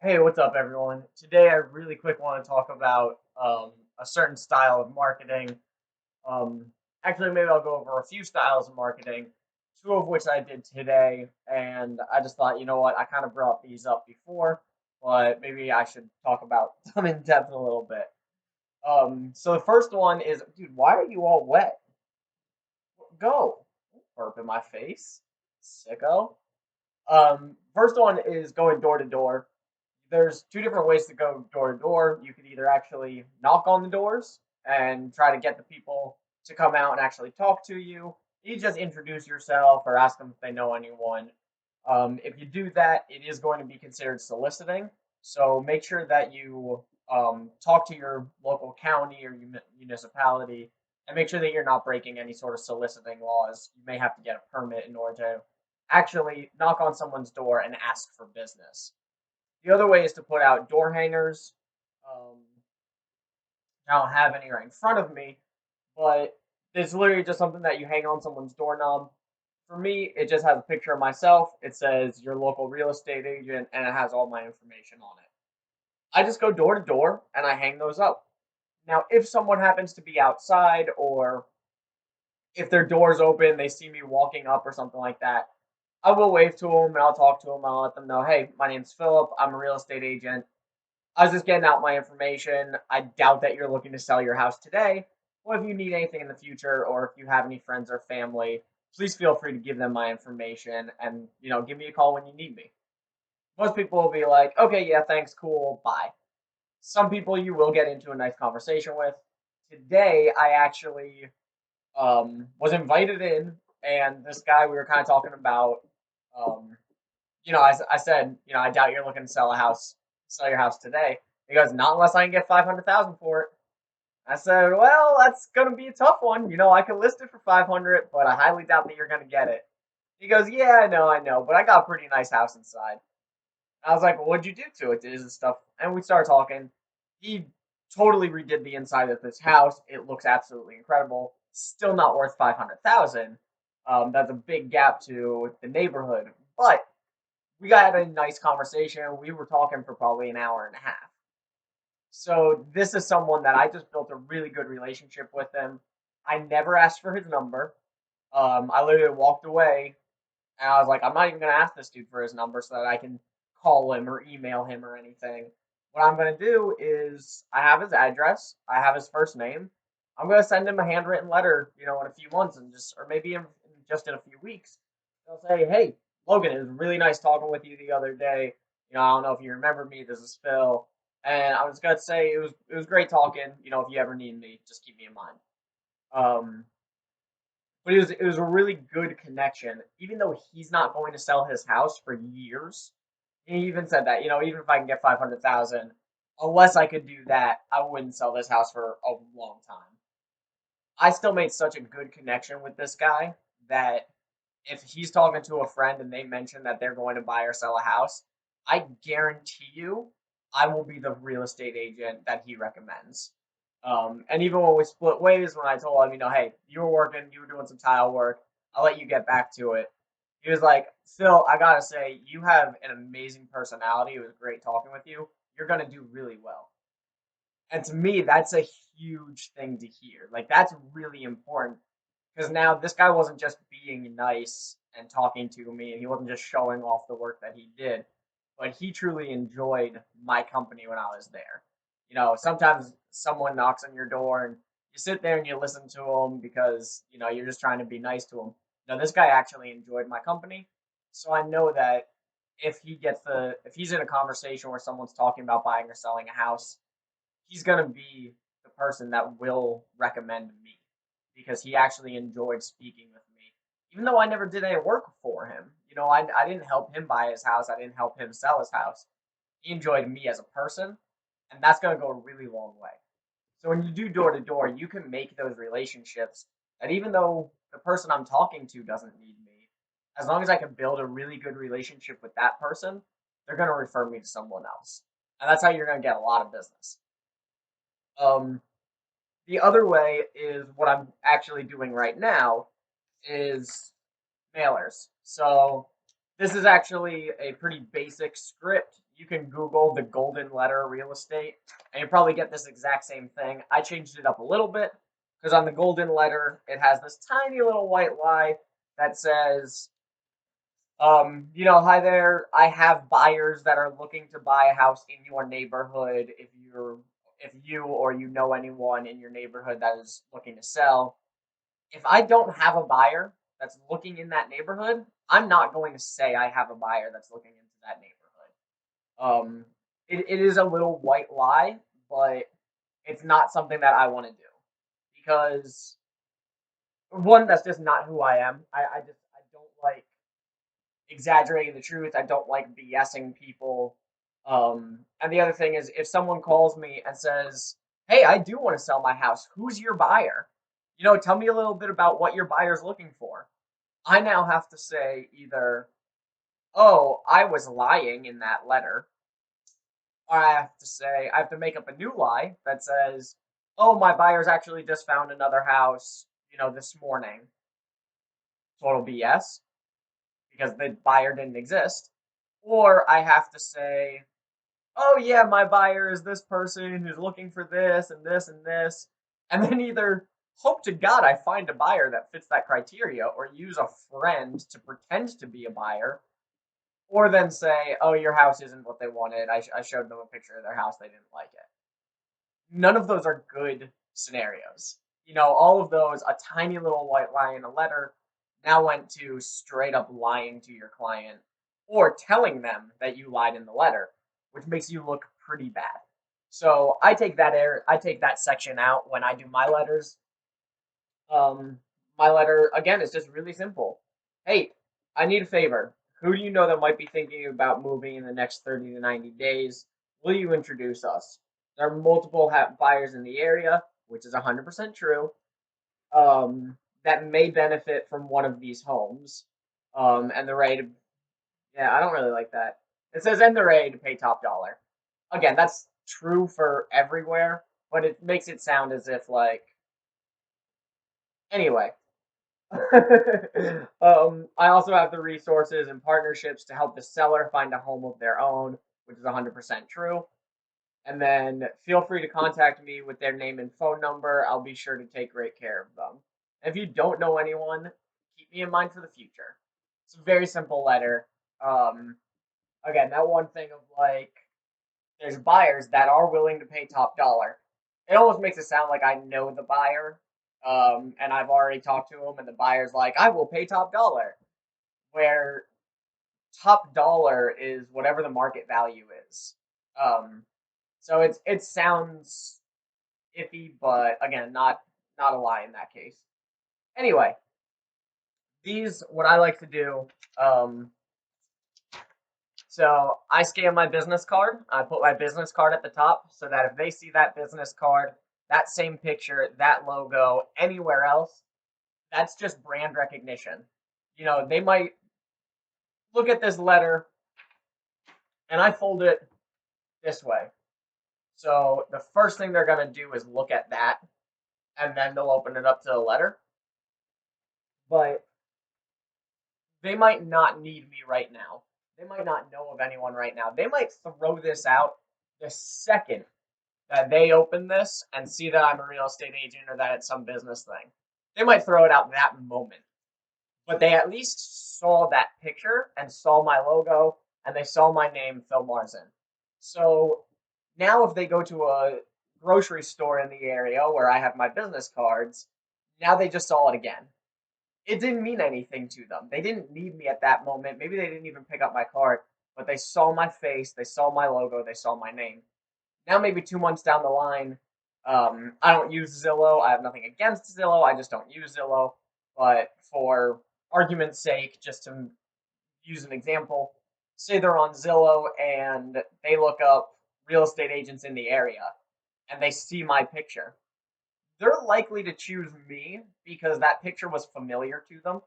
Hey, what's up, everyone? Today, I really quick want to talk about a certain style of marketing. Um, Actually, maybe I'll go over a few styles of marketing, two of which I did today, and I just thought, you know what, I kind of brought these up before, but maybe I should talk about them in depth a little bit. So the first one is, dude, why are you all wet? Go. Burp in my face, sicko. First one is going door to door. There's two different ways to go door to door. You could either actually knock on the doors and try to get the people to come out and actually talk to you. You just introduce yourself or ask them if they know anyone. If you do that, it is going to be considered soliciting. So make sure that you talk to your local county or municipality and make sure that you're not breaking any sort of soliciting laws. You may have to get a permit in order to actually knock on someone's door and ask for business. The other way is to put out door hangers. Um, I don't have any right in front of me, but it's literally just something that you hang on someone's doorknob. For me, it just has a picture of myself. It says your local real estate agent, and it has all my information on it. I just go door to door and I hang those up. Now, if someone happens to be outside or if their door's open, they see me walking up or something like that, I will wave to them and I'll talk to them. I'll let them know, hey, my name's Philip. I'm a real estate agent. I was just getting out my information. I doubt that you're looking to sell your house today. Well, if you need anything in the future or if you have any friends or family, please feel free to give them my information and, give me a call when you need me. Most people will be like, okay, yeah, thanks, cool, bye. Some people you will get into a nice conversation with. Today, I actually was invited in, and this guy we were kind of talking about, um, I said, I doubt you're looking to sell your house today. He goes, not unless I can get 500,000 for it. I said, well, that's gonna be a tough one. I can list it for 500, but I highly doubt that you're gonna get it. He goes, yeah, I know, but I got a pretty nice house inside. I was like, well, what'd you do to it? Did his stuff? And we started talking. He totally redid the inside of this house. It looks absolutely incredible. Still not worth 500,000. That's a big gap to the neighborhood, but we got a nice conversation. We were talking for probably an hour and a half. So this is someone that I just built a really good relationship with him. I never asked for his number. I literally walked away and I was like, I'm not even gonna ask this dude for his number so that I can call him or email him or anything. What I'm gonna do is I have his address, I have his first name. I'm gonna send him a handwritten letter, in a few months and or maybe just in a few weeks. I'll say, hey, Logan, it was really nice talking with you the other day. I don't know if you remember me. This is Phil, and I was gonna say it was great talking. If you ever need me, just keep me in mind. Um, but it was a really good connection, even though he's not going to sell his house for years. He even said that, even if I can get 500,000, unless I could do that, I wouldn't sell this house for a long time. I still made such a good connection with this guy that if he's talking to a friend and they mention that they're going to buy or sell a house, I guarantee you I will be the real estate agent that he recommends. And even when we split ways, when I told him, hey, you were working, you were doing some tile work, I'll let you get back to it. He was like, Phil, I gotta say, you have an amazing personality. It was great talking with you. You're gonna do really well. And to me, that's a huge thing to hear. Like, that's really important because now this guy wasn't just being nice and talking to me, and he wasn't just showing off the work that he did, but he truly enjoyed my company when I was there. Sometimes someone knocks on your door and you sit there and you listen to them because you're just trying to be nice to them. No, this guy actually enjoyed my company, so I know that if he's in a conversation where someone's talking about buying or selling a house, he's gonna be the person that will recommend me because he actually enjoyed speaking with me. Even though I never did any work for him, I didn't help him buy his house. I didn't help him sell his house. He enjoyed me as a person, and that's gonna go a really long way. So when you do door to door, you can make those relationships that even though the person I'm talking to doesn't need me, as long as I can build a really good relationship with that person, they're gonna refer me to someone else. And that's how you're gonna get a lot of business. Um, the other way is what I'm actually doing right now is mailers. So This is actually a pretty basic script. You can Google the golden letter real estate, and you probably get this exact same thing. I changed it up a little bit because on the golden letter, it has this tiny little white lie that says, hi there. I have buyers that are looking to buy a house in your neighborhood. If you or you know anyone in your neighborhood that is looking to sell, if I don't have a buyer that's looking in that neighborhood, I'm not going to say I have a buyer that's looking into that neighborhood. It is a little white lie, but it's not something that I want to do because one, that's just not who I am. I don't like exaggerating the truth. I don't like BSing people. And the other thing is, if someone calls me and says, "Hey, I do want to sell my house. Who's your buyer? Tell me a little bit about what your buyer's looking for." I now have to say either, "Oh, I was lying in that letter," or I have to make up a new lie that says, "Oh, my buyer's actually just found another house, this morning." Total BS because the buyer didn't exist. Or I have to say, "Oh yeah, my buyer is this person who's looking for this and this and this," and then either hope to God I find a buyer that fits that criteria, or use a friend to pretend to be a buyer, or then say, "Oh, your house isn't what they wanted. I showed them a picture of their house, they didn't like it." None of those are good scenarios. All of those, a tiny little white lie in a letter, now went to straight up lying to your client or telling them that you lied in the letter, which makes you look pretty bad. So I take that section out when I do my letters. My letter again is just really simple. "Hey, I need a favor. Who do you know that might be thinking about moving in the next 30 to 90 days? Will you introduce us? There are multiple buyers in the area," which is 100% true, "that may benefit from one of these homes. And they're ready to," yeah, I don't really like that. It says, "and they're ready to pay top dollar." Again, that's true for everywhere, but it makes it sound as if like, anyway. I also have the resources and partnerships to help the seller find a home of their own, which is 100% true. And then feel free to contact me with their name and phone number. I'll be sure to take great care of them. If you don't know anyone, keep me in mind for the future. It's a very simple letter. Um, Again, that one thing of like, there's buyers that are willing to pay top dollar. It almost makes it sound like I know the buyer, and I've already talked to him, and the buyer's like, "I will pay top dollar," where top dollar is whatever the market value is. Um, so it sounds iffy, but again, not a lie in that case. Anyway, these what I like to do. Um, So I scan my business card. I put my business card at the top so that if they see that business card, that same picture, that logo, anywhere else, that's just brand recognition. They might look at this letter and I fold it this way. So the first thing they're going to do is look at that and then they'll open it up to the letter. But they might not need me right now. They might not know of anyone right now. They might throw this out the second that they open this and see that I'm a real estate agent or that it's some business thing. They might throw it out that moment, but they at least saw that picture and saw my logo and they saw my name, Phil Marzen. So now if they go to a grocery store in the area where I have my business cards, now they just saw it again. It didn't mean anything to them. They didn't need me at that moment. Maybe they didn't even pick up my card, but they saw my face, they saw my logo, they saw my name. Now maybe 2 months down the line, I don't use Zillow. I have nothing against Zillow. I just don't use Zillow. But for argument's sake, just to use an example, say they're on Zillow and they look up real estate agents in the area and they see my picture. They're likely to choose me because that picture was familiar to them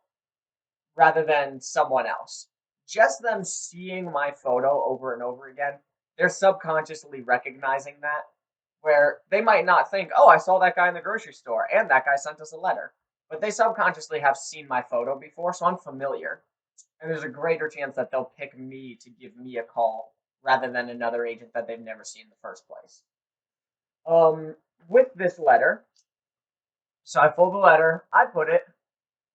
rather than someone else. Just them seeing my photo over and over again, they're subconsciously recognizing that, where they might not think, "Oh, I saw that guy in the grocery store and that guy sent us a letter." But they subconsciously have seen my photo before, so I'm familiar. and there's a greater chance that they'll pick me to give me a call rather than another agent that they've never seen in the first place. Um, with this letter, so I fold the letter, I put it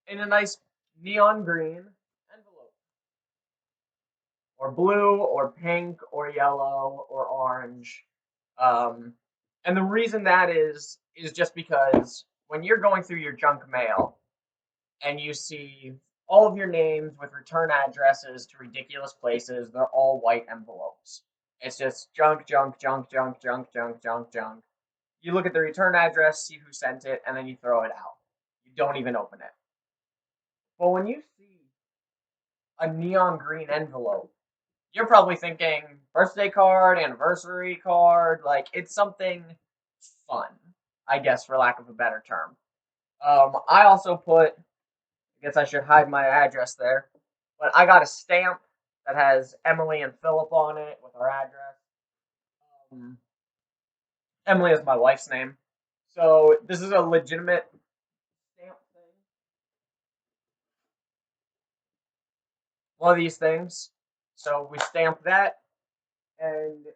in a nice neon green envelope, or blue, or pink, or yellow, or orange. Um, and the reason that is just because when you're going through your junk mail and you see all of your names with return addresses to ridiculous places, they're all white envelopes. It's just junk, junk, junk, junk, junk, junk, junk, junk. You look at the return address, see who sent it, and then you throw it out. You don't even open it. But when you see a neon green envelope, you're probably thinking birthday card, anniversary card, like it's something fun, I guess, for lack of a better term. I also put, I guess I should hide my address there, but I got a stamp that has Emily and Philip on it with our address. Um, Emily is my wife's name. So this is a legitimate stamp thing. One of these things. So we stamp that, and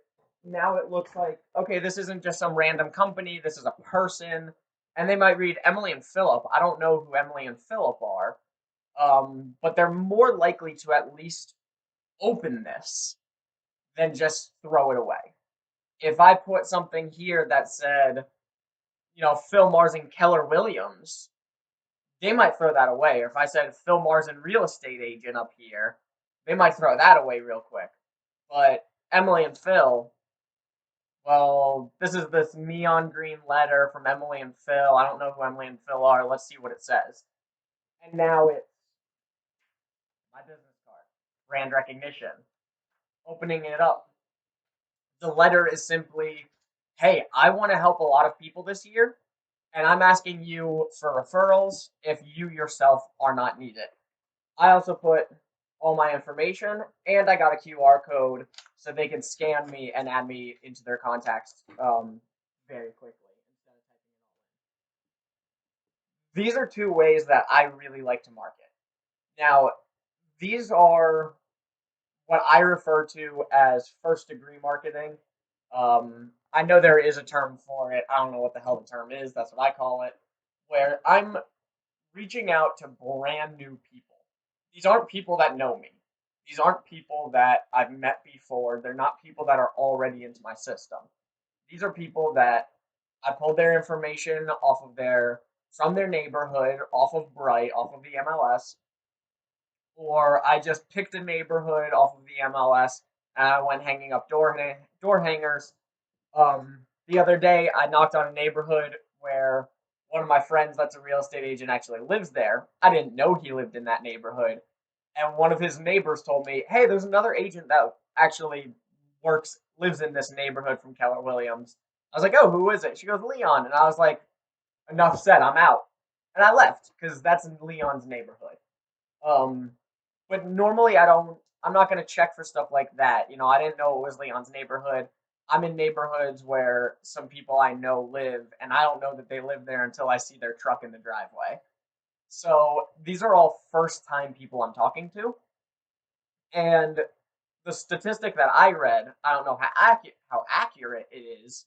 now it looks like, okay, this isn't just some random company, this is a person. And they might read Emily and Philip. I don't know who Emily and Philip are, but they're more likely to at least open this than just throw it away. If I put something here that said, Phil Marzen, Keller Williams, they might throw that away. Or if I said Phil Marzen, real estate agent up here, they might throw that away real quick. But Emily and Phil, well, this is this neon green letter from Emily and Phil. I don't know who Emily and Phil are. Let's see what it says. And now it's my business card, brand recognition. Opening it up. The letter is simply, hey, I want to help a lot of people this year, and I'm asking you for referrals if you yourself are not needed. I also put all my information, and I got a QR code so they can scan me and add me into their contacts very quickly. These are two ways that I really like to market. Now, these are what I refer to as first degree marketing. I know there is a term for it. I don't know what the hell the term is. That's what I call it. Where I'm reaching out to brand new people. These aren't people that know me. These aren't people that I've met before. They're not people that are already into my system. These are people that I pulled their information off of from their neighborhood, off of Bright, off of the MLS, or I just picked a neighborhood off of the MLS and I went hanging up door hangers. The other day, I knocked on a neighborhood where one of my friends that's a real estate agent actually lives there. I didn't know he lived in that neighborhood. And one of his neighbors told me, hey, there's another agent that actually lives in this neighborhood from Keller Williams. I was like, oh, who is it? She goes, Leon. And I was like, enough said, I'm out. And I left because that's in Leon's neighborhood. Um, but normally I'm not going to check for stuff like that. I didn't know it was Leon's neighborhood. I'm in neighborhoods where some people I know live, and I don't know that they live there until I see their truck in the driveway. So these are all first time people I'm talking to. And the statistic that I read, I don't know how accurate it is,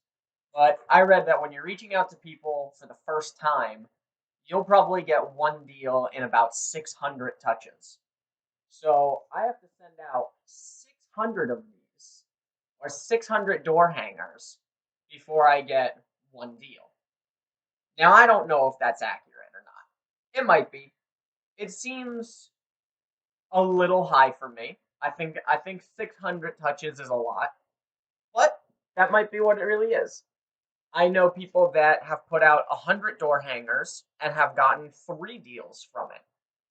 but I read that when you're reaching out to people for the first time, you'll probably get one deal in about 600 touches. So I have to send out 600 of these, or 600 door hangers, before I get one deal. Now, I don't know if that's accurate or not. It might be. It seems a little high for me. I think 600 touches is a lot, but that might be what it really is. I know people that have put out 100 door hangers and have gotten 3 deals from it,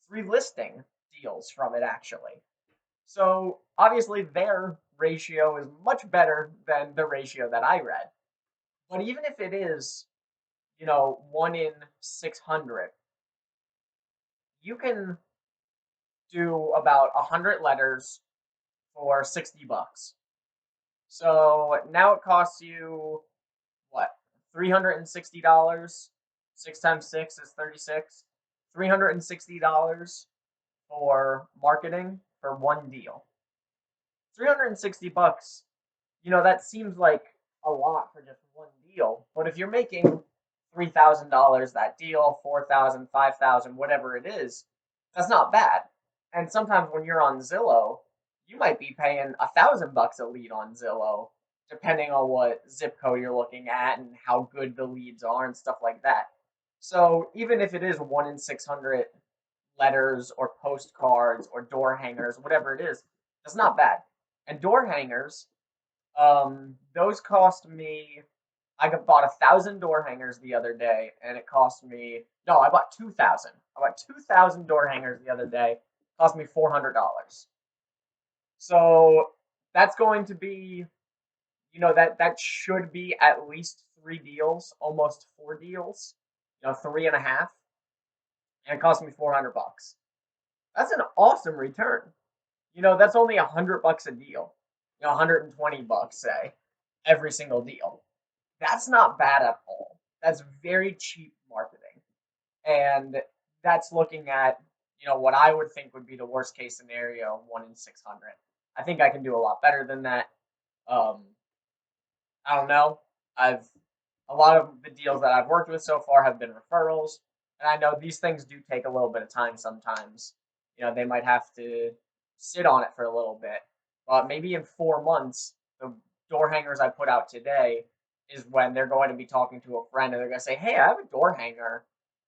3 listing deals from it, actually. So obviously their ratio is much better than the ratio that I read. But even if it is, 1 in 600, you can do about 100 letters for $60. So now it costs you what? $360. 6 times 6 is 36. $360 for marketing for one deal. 360 bucks, that seems like a lot for just one deal. But if you're making $3,000 that deal, 4,000, 5,000, whatever it is, that's not bad. And sometimes when you're on Zillow, you might be paying $1,000 a lead on Zillow, depending on what zip code you're looking at and how good the leads are and stuff like that. So even if it is 1 in 600 letters or postcards or door hangers, whatever it is, that's not bad. And door hangers, those cost me. I bought 1,000 door hangers the other day, and it cost me. No, I bought 2,000. I bought 2,000 door hangers the other day. Cost me $400. So that's going to be, that should be at least 3 deals, almost 4 deals. 3.5, and it cost me $400. That's an awesome return. That's only $100 a deal. $120, say, every single deal. That's not bad at all. That's very cheap marketing. And that's looking at, what I would think would be the worst case scenario, 1 in 600. I think I can do a lot better than that. I don't know. A lot of the deals that I've worked with so far have been referrals. And I know these things do take a little bit of time sometimes. They might have to sit on it for a little bit. But maybe in 4 months, the door hangers I put out today is when they're going to be talking to a friend and they're going to say, hey, I have a door hanger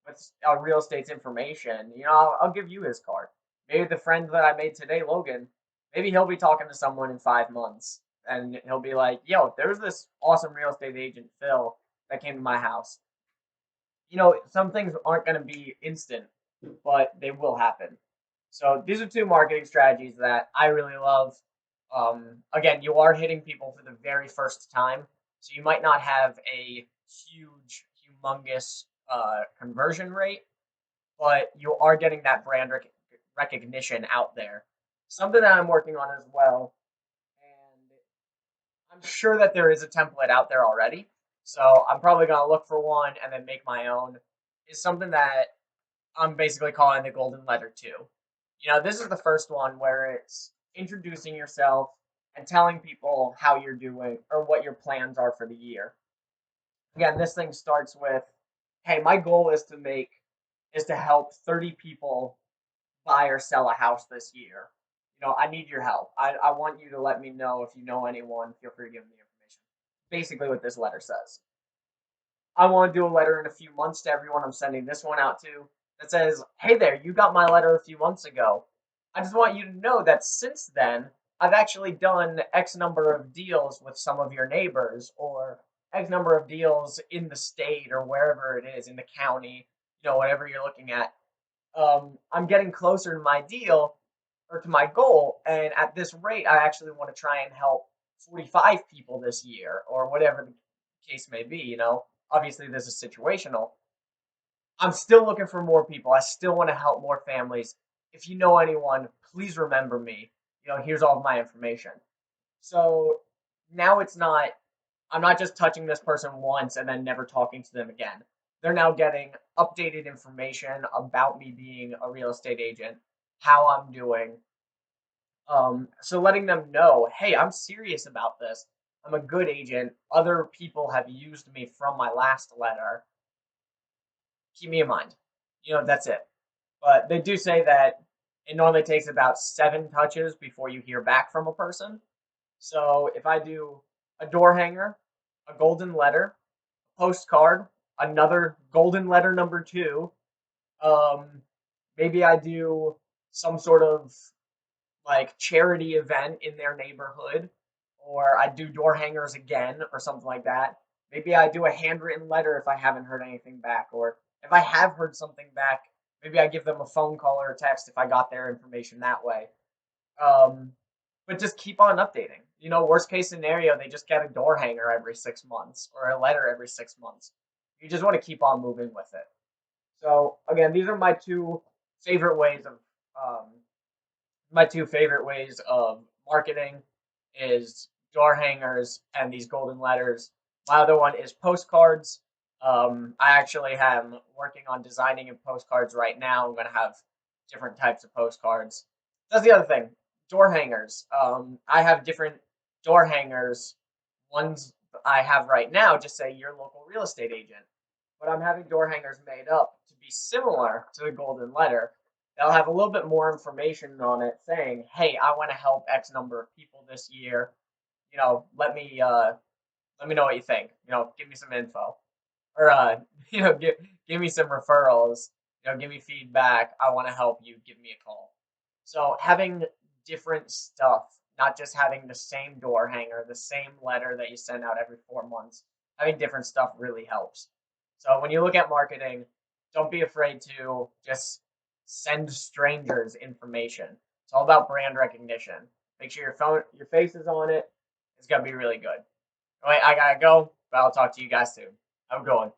with real estate's information. I'll give you his card. Maybe the friend that I made today, Logan, maybe he'll be talking to someone in 5 months and he'll be like, yo, there's this awesome real estate agent, Phil, that came to my house. Some things aren't going to be instant, but they will happen. So these are 2 marketing strategies that I really love. Again, you are hitting people for the very first time, so you might not have a huge, humongous conversion rate, but you are getting that brand recognition out there. Something that I'm working on as well, and I'm sure that there is a template out there already, so I'm probably going to look for one and then make my own, is something that I'm basically calling the Golden Letter 2. This is the first one where it's introducing yourself and telling people how you're doing or what your plans are for the year. Again, this thing starts with, hey, my goal is to help 30 people buy or sell a house this year. I need your help. I want you to let me know if you know anyone. Feel free to give them the information. Basically what this letter says. I want to do a letter in a few months to everyone I'm sending this one out to that says, hey there, you got my letter a few months ago. I just want you to know that since then, I've actually done X number of deals with some of your neighbors, or X number of deals in the state or wherever it is, in the county, whatever you're looking at. I'm getting closer to my deal or to my goal, and at this rate, I actually want to try and help 45 people this year, or whatever the case may be. Obviously, this is situational. I'm still looking for more people. I still want to help more families. If you know anyone, please remember me. Here's all of my information. So now I'm not just touching this person once and then never talking to them again. They're now getting updated information about me being a real estate agent, how I'm doing. So letting them know, hey, I'm serious about this. I'm a good agent. Other people have used me from my last letter. Keep me in mind. That's it. But they do say that it normally takes about 7 touches before you hear back from a person. So if I do a door hanger, a golden letter, a postcard, another golden letter number 2, maybe I do some sort of like charity event in their neighborhood, or I do door hangers again or something like that. Maybe I do a handwritten letter if I haven't heard anything back, or if I have heard something back, maybe I give them a phone call or a text if I got their information that way. But just keep on updating. Worst case scenario, they just get a door hanger every 6 months or a letter every 6 months. You just want to keep on moving with it. So again, these are my 2 favorite ways of marketing is door hangers and these golden letters. My other one is postcards. I actually am working on designing postcards right now. I'm going to have different types of postcards. That's the other thing. Door hangers. I have different door hangers. Ones I have right now just say your local real estate agent, but I'm having door hangers made up to be similar to the golden letter. They'll have a little bit more information on it saying, hey, I want to help X number of people this year. Let me know what you think. Give me some info. Or give me some referrals. Give me feedback. I want to help you. Give me a call. So having different stuff, not just having the same door hanger, the same letter that you send out every 4 months, having different stuff really helps. So when you look at marketing, don't be afraid to just send strangers information. It's all about brand recognition. Make sure your face is on it. It's gonna be really good. All right, I gotta go, but I'll talk to you guys soon. Have a good one.